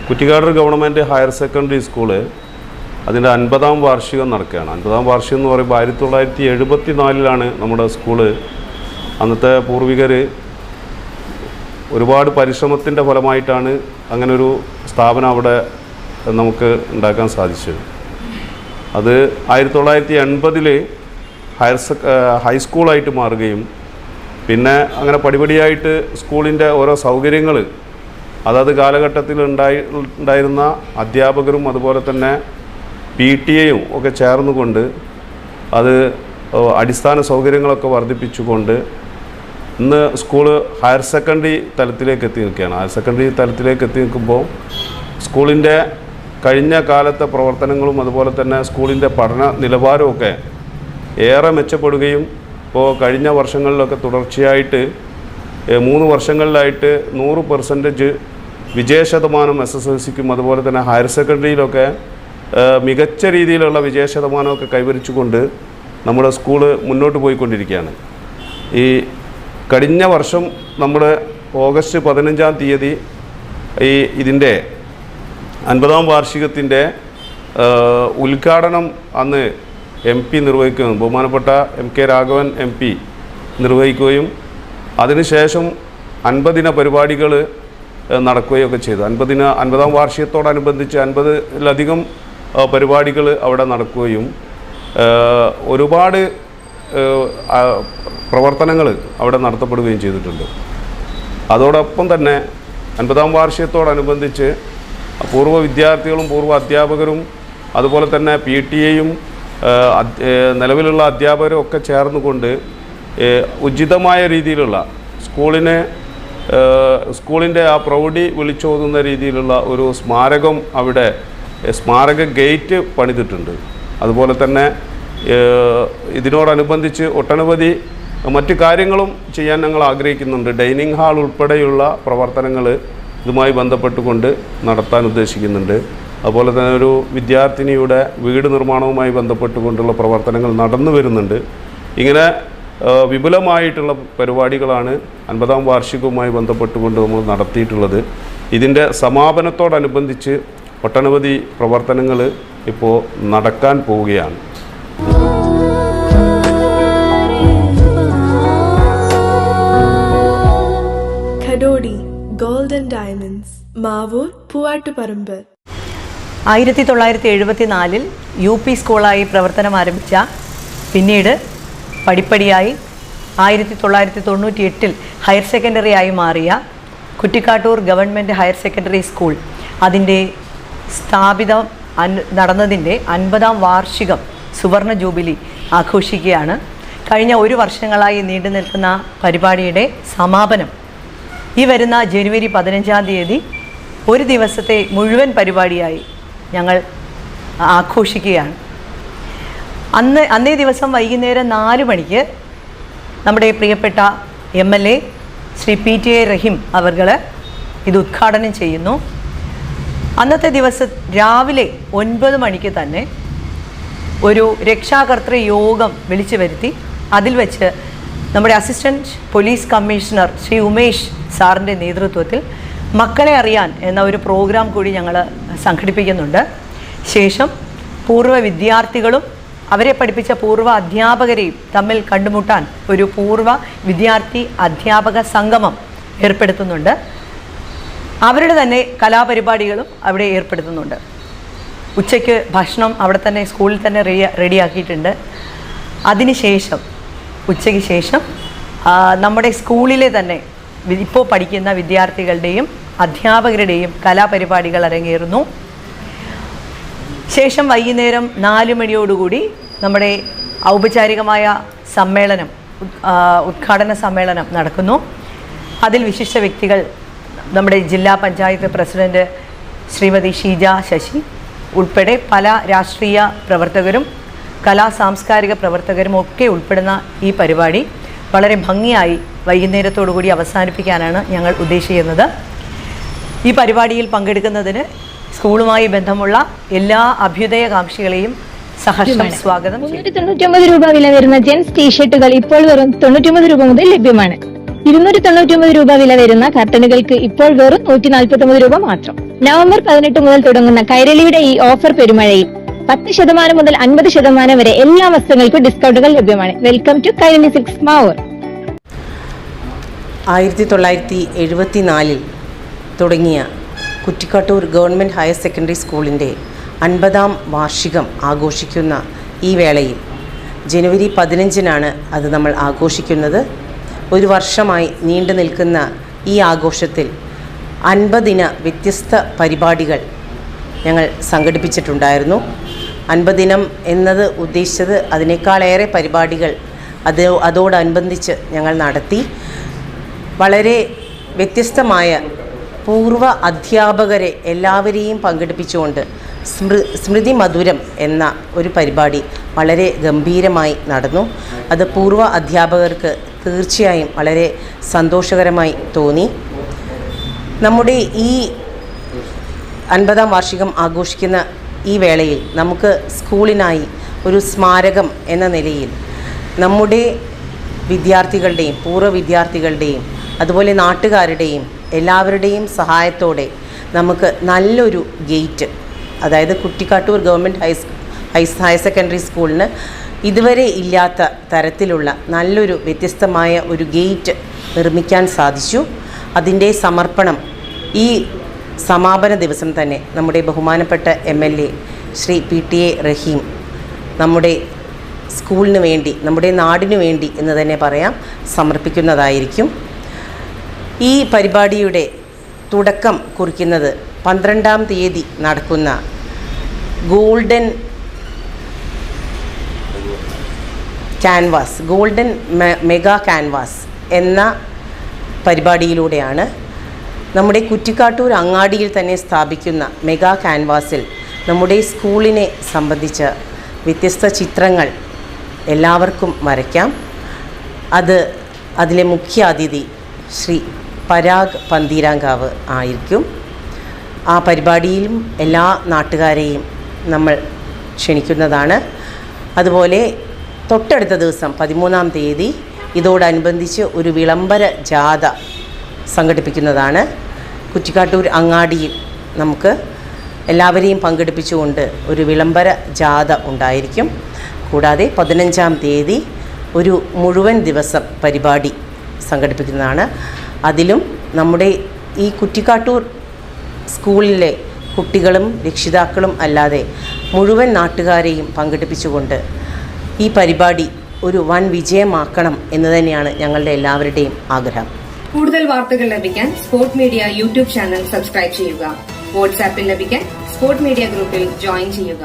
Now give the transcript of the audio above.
Kuttikkadoor government higher secondary school അതിൻ്റെ 50-ാം വാർഷികം നടക്കുകയാണ്. 50-ാം വാർഷികം എന്ന് പറയുമ്പോൾ 1974 നമ്മുടെ സ്കൂള്. അന്നത്തെ പൂർവികർ ഒരുപാട് പരിശ്രമത്തിൻ്റെ ഫലമായിട്ടാണ് അങ്ങനൊരു സ്ഥാപനം അവിടെ നമുക്ക് ഉണ്ടാക്കാൻ സാധിച്ചത്. അത് 1980 ഹൈസ്കൂളായിട്ട് മാറുകയും പിന്നെ അങ്ങനെ പടിപടിയായിട്ട് സ്കൂളിൻ്റെ ഓരോ സൗകര്യങ്ങൾ അതത് കാലഘട്ടത്തിൽ ഉണ്ടായിരുന്ന അധ്യാപകരും അതുപോലെ തന്നെ PTA-യും ഒക്കെ ചേർന്നുകൊണ്ട് അത് അടിസ്ഥാന സൗകര്യങ്ങളൊക്കെ വർദ്ധിപ്പിച്ചുകൊണ്ട് ഇന്ന് സ്കൂള് ഹയർ സെക്കൻഡറി തലത്തിലേക്ക് എത്തി നിൽക്കുകയാണ്. ഹയർ സെക്കൻഡറി തലത്തിലേക്ക് എത്തി നിൽക്കുമ്പോൾ സ്കൂളിൻ്റെ കഴിഞ്ഞ കാലത്തെ പ്രവർത്തനങ്ങളും അതുപോലെ തന്നെ സ്കൂളിൻ്റെ പഠന നിലവാരമൊക്കെ ഏറെ മെച്ചപ്പെടുകയും ഇപ്പോൾ കഴിഞ്ഞ വർഷങ്ങളിലൊക്കെ തുടർച്ചയായിട്ട് 3 വർഷങ്ങളിലായിട്ട് 100% വിജയശതമാനം SSLCക്കും അതുപോലെ തന്നെ ഹയർ സെക്കൻഡറിയിലൊക്കെ മികച്ച രീതിയിലുള്ള വിജയശതമാനമൊക്കെ കൈവരിച്ചുകൊണ്ട് നമ്മുടെ സ്കൂള് മുന്നോട്ട് പോയിക്കൊണ്ടിരിക്കുകയാണ്. ഈ കഴിഞ്ഞ വർഷം നമ്മൾ ഓഗസ്റ്റ് 15-ാം തീയതി ഇതിൻ്റെ 50-ാം വാർഷികത്തിൻ്റെ ഉദ്ഘാടനം അന്ന് MP നിർവഹിക്കുകയും ബഹുമാനപ്പെട്ട MK രാഘവൻ MP നിർവഹിക്കുകയും അതിനുശേഷം 50 ദിന പരിപാടികൾ നടക്കുകയൊക്കെ ചെയ്തു. 50-ാം വാർഷികത്തോടനുബന്ധിച്ച് 50-ലധികം പരിപാടികൾ അവിടെ നടക്കുകയും ഒരുപാട് പ്രവർത്തനങ്ങൾ അവിടെ നടത്തപ്പെടുകയും ചെയ്തിട്ടുണ്ട്. അതോടൊപ്പം തന്നെ 50-ാം വാർഷികത്തോടനുബന്ധിച്ച് പൂർവ്വ വിദ്യാർത്ഥികളും പൂർവ്വ അധ്യാപകരും അതുപോലെ തന്നെ PTA-യും നിലവിലുള്ള അധ്യാപകരും ഒക്കെ ചേർന്നുകൊണ്ട് ഉചിതമായ രീതിയിലുള്ള സ്കൂളിൻ്റെ ആ പ്രൗഢി വിളിച്ചോതുന്ന രീതിയിലുള്ള ഒരു സ്മാരകം അവിടെ സ്മാരക ഗേറ്റ് പണിതിട്ടുണ്ട്. അതുപോലെ തന്നെ ഇതിനോടനുബന്ധിച്ച് ഒട്ടനവധി മറ്റ് കാര്യങ്ങളും ചെയ്യാൻ ഞങ്ങൾ ആഗ്രഹിക്കുന്നുണ്ട്. ഡൈനിങ് ഹാൾ ഉൾപ്പെടെയുള്ള പ്രവർത്തനങ്ങൾ ഇതുമായി ബന്ധപ്പെട്ടുകൊണ്ട് നടത്താൻ ഉദ്ദേശിക്കുന്നുണ്ട്. അതുപോലെ തന്നെ ഒരു വിദ്യാർത്ഥിനിയുടെ വീട് നിർമ്മാണവുമായി ബന്ധപ്പെട്ടുകൊണ്ടുള്ള പ്രവർത്തനങ്ങൾ നടന്നു വരുന്നുണ്ട്. ഇങ്ങനെ വിപുലമായിട്ടുള്ള പരിപാടികളാണ് 50-ാം വാർഷികവുമായി ബന്ധപ്പെട്ടുകൊണ്ട് നമ്മൾ നടത്തിയിട്ടുള്ളത്. ഇതിൻ്റെ സമാപനത്തോടനുബന്ധിച്ച് ഒട്ടനവധി പ്രവർത്തനങ്ങൾ ഇപ്പോൾ നടക്കാൻ പോവുകയാണ്. Khadodi golden diamonds, Mavoor, Poovattuparamba. 1974 UP സ്കൂളായി പ്രവർത്തനം ആരംഭിച്ച പിന്നീട് പടിപ്പടിയായി 1998 ഹയർ സെക്കൻഡറി ആയി മാറിയ Kuttikkattoor government higher secondary school അതിൻ്റെ സ്ഥാപിതം നടന്നതിൻ്റെ 50-ാം വാർഷികം സുവർണ ജൂബിലി ആഘോഷിക്കുകയാണ്. കഴിഞ്ഞ 1 വർഷങ്ങളായി നീണ്ടു നിൽക്കുന്ന പരിപാടിയുടെ സമാപനം ഈ വരുന്ന ജനുവരി 15-ാം തീയതി ഒരു ദിവസത്തെ മുഴുവൻ പരിപാടിയായി ഞങ്ങൾ ആഘോഷിക്കുകയാണ്. അന്നേ ദിവസം വൈകുന്നേരം 4 മണിക്ക് നമ്മുടെ പ്രിയപ്പെട്ട MLA ശ്രീ PTA റഹീം അവർ ഇത് ഉദ്ഘാടനം ചെയ്യുന്നു. അന്നത്തെ ദിവസം രാവിലെ 9 മണിക്ക് തന്നെ ഒരു രക്ഷാകർതൃ യോഗം വിളിച്ചു വരുത്തി അതിൽ വെച്ച് നമ്മുടെ assistant police commissioner Shri Umesh സാറിൻ്റെ നേതൃത്വത്തിൽ മക്കളെ അറിയാൻ എന്ന ഒരു പ്രോഗ്രാം കൂടി ഞങ്ങൾ സംഘടിപ്പിക്കുന്നുണ്ട്. ശേഷം പൂർവ്വ വിദ്യാർത്ഥികളും അവരെ പഠിപ്പിച്ച പൂർവ്വ അധ്യാപകരെയും തമ്മിൽ കണ്ടുമുട്ടാൻ ഒരു പൂർവ്വ വിദ്യാർത്ഥി അധ്യാപക സംഗമം ഏർപ്പെടുത്തുന്നുണ്ട്. അവരുടെ തന്നെ കലാപരിപാടികളും അവിടെ ഏർപ്പെടുത്തുന്നുണ്ട്. ഉച്ചയ്ക്ക് ഭക്ഷണം അവിടെ തന്നെ സ്കൂളിൽ തന്നെ റെഡിയാക്കിയിട്ടുണ്ട്. അതിനുശേഷം ഉച്ചയ്ക്ക് ശേഷം നമ്മുടെ സ്കൂളിലെ തന്നെ ഇപ്പോൾ പഠിക്കുന്ന വിദ്യാർത്ഥികളുടെയും അധ്യാപകരുടെയും കലാപരിപാടികൾ അരങ്ങേറുന്നു. ശേഷം വൈകുന്നേരം 4 മണിയോടുകൂടി നമ്മുടെ ഔപചാരികമായ സമ്മേളനം ഉദ്ഘാടന സമ്മേളനം നടക്കുന്നു. അതിൽ വിശിഷ്ട വ്യക്തികൾ നമ്മുടെ ജില്ലാ പഞ്ചായത്ത് പ്രസിഡന്റ് ശ്രീമതി ഷീജ ശശി ഉൾപ്പെടെ പല രാഷ്ട്രീയ പ്രവർത്തകരും സാംസ്കാരിക പ്രവർത്തകരും ഒക്കെ ഉൾപ്പെടുന്ന ഈ പരിപാടി വളരെ ഭംഗിയായി വൈകുന്നേരത്തോടു കൂടി അവസാനിപ്പിക്കാനാണ് ഞങ്ങൾ ഉദ്ദേശിക്കുന്നത്. ഈ പരിപാടിയിൽ പങ്കെടുക്കുന്നതിന് സ്കൂളുമായി ബന്ധമുള്ള എല്ലാ അഭ്യുദയകാംക്ഷികളെയും സഹർഷം സ്വാഗതം. 99 രൂപ വില വരുന്ന ജെൻസ് ടീഷർട്ടുകൾ ഇപ്പോൾ വെറും 99 രൂപ മുതൽ ലഭ്യമാണ്. 299 രൂപ വില വരുന്ന കർട്ടനുകൾക്ക് ഇപ്പോൾ വെറും 149 രൂപ മാത്രം. നവംബർ 18 മുതൽ തുടങ്ങുന്ന കൈരളിയുടെ ഈ ഓഫർ പെരുമഴയിൽ 10% മുതൽ 50% വരെ എല്ലാ വസ്തുക്കൾക്കും ഡിസ്കൗണ്ടുകൾ ലഭ്യമാണ്. Welcome to Kairali silks Mavoor. 1974 തുടങ്ങിയ കുറ്റിക്കാട്ടൂർ ഗവൺമെൻറ് ഹയർ സെക്കൻഡറി സ്കൂളിൻ്റെ 50ാം വാർഷികം ആഘോഷിക്കുന്ന ഈ വേളയിൽ ജനുവരി 15-നാണ് അത് നമ്മൾ ആഘോഷിക്കുന്നത്. ഒരു വർഷമായി നീണ്ടു നിൽക്കുന്ന ഈ ആഘോഷത്തിൽ 50 വ്യത്യസ്ത പരിപാടികൾ ഞങ്ങൾ സംഘടിപ്പിച്ചിട്ടുണ്ടായിരുന്നു. 50 ദിനം എന്നത് ഉദ്ദേശിച്ചത് അതിനേക്കാളേറെ പരിപാടികൾ അതോടനുബന്ധിച്ച് ഞങ്ങൾ നടത്തി. വളരെ വ്യത്യസ്തമായ പൂർവ്വ അധ്യാപകരെ എല്ലാവരെയും പങ്കെടുപ്പിച്ചുകൊണ്ട് സ്മൃതി മധുരം എന്ന ഒരു പരിപാടി വളരെ ഗംഭീരമായി നടന്നു. അത് പൂർവ്വ അധ്യാപകർക്ക് തീർച്ചയായും വളരെ സന്തോഷകരമായി തോന്നി. നമ്മുടെ ഈ 50ാം വാർഷികം ആഘോഷിക്കുന്ന ഈ വേളയിൽ നമുക്ക് സ്കൂളിനായി ഒരു സ്മാരകം എന്ന നിലയിൽ നമ്മുടെ വിദ്യാർത്ഥികളുടെയും പൂർവ്വ വിദ്യാർത്ഥികളുടെയും അതുപോലെ നാട്ടുകാരുടെയും എല്ലാവരുടെയും സഹായത്തോടെ നമുക്ക് നല്ലൊരു ഗേറ്റ്, അതായത് കുറ്റിക്കാട്ടൂർ ഗവൺമെൻറ് ഹയർ സെക്കൻഡറി സ്കൂളിന് ഇതുവരെ ഇല്ലാത്ത തരത്തിലുള്ള നല്ലൊരു വ്യത്യസ്തമായ ഒരു ഗേറ്റ് നിർമ്മിക്കാൻ സാധിച്ചു. അതിൻ്റെ സമർപ്പണം ഈ സമാപന ദിവസം തന്നെ നമ്മുടെ ബഹുമാനപ്പെട്ട MLA ശ്രീ PTA റഹീം നമ്മുടെ സ്കൂളിന് വേണ്ടി, നമ്മുടെ നാടിനു വേണ്ടി എന്ന് തന്നെ പറയാം, സമർപ്പിക്കുന്നതായിരിക്കും. ഈ പരിപാടിയുടെ തുടക്കം കുറിക്കുന്നത് 12-ാം തീയതി നടക്കുന്ന ഗോൾഡൻ മെഗാ ക്യാൻവാസ് എന്ന പരിപാടിയിലൂടെയാണ്. നമ്മുടെ കുറ്റിക്കാട്ടൂർ അങ്ങാടിയിൽ തന്നെ സ്ഥാപിക്കുന്ന മെഗാ ക്യാൻവാസിൽ നമ്മുടെ സ്കൂളിനെ സംബന്ധിച്ച വ്യത്യസ്ത ചിത്രങ്ങൾ എല്ലാവർക്കും വരയ്ക്കാം. അതിലെ മുഖ്യ അതിഥി ശ്രീ പരാഗ് പന്തീരാങ്കാവ് ആയിരിക്കും. ആ പരിപാടിയിലും എല്ലാ നാട്ടുകാരെയും നമ്മൾ ക്ഷണിക്കുന്നതാണ്. അതുപോലെ തൊട്ടടുത്ത ദിവസം 13-ാം തീയതി ഇതോടനുബന്ധിച്ച് ഒരു വിളംബര ജാഥ സംഘടിപ്പിക്കുന്നതാണ്. കുറ്റിക്കാട്ടൂർ അങ്ങാടിയിൽ നമുക്ക് എല്ലാവരെയും പങ്കെടുപ്പിച്ചുകൊണ്ട് ഒരു വിളംബര ജാഥ ഉണ്ടായിരിക്കും. കൂടാതെ 15-ാം തീയതി ഒരു മുഴുവൻ ദിവസം പരിപാടി സംഘടിപ്പിക്കുന്നതാണ്. അതിലും നമ്മുടെ ഈ കുറ്റിക്കാട്ടൂർ സ്കൂളിലെ കുട്ടികളും രക്ഷിതാക്കളും അല്ലാതെ മുഴുവൻ നാട്ടുകാരെയും പങ്കെടുപ്പിച്ചുകൊണ്ട് ഈ പരിപാടി ഒരു വൻ വിജയമാക്കണം എന്ന് തന്നെയാണ് ഞങ്ങളുടെ എല്ലാവരുടെയും ആഗ്രഹം. കൂടുതൽ വാർത്തകൾ ലഭിക്കാൻ sport media YouTube channel subscribe ചെയ്യുക. വാട്സാപ്പിൽ ലഭിക്കാൻ സ്പോർട് മീഡിയ ഗ്രൂപ്പിൽ ജോയിൻ ചെയ്യുക.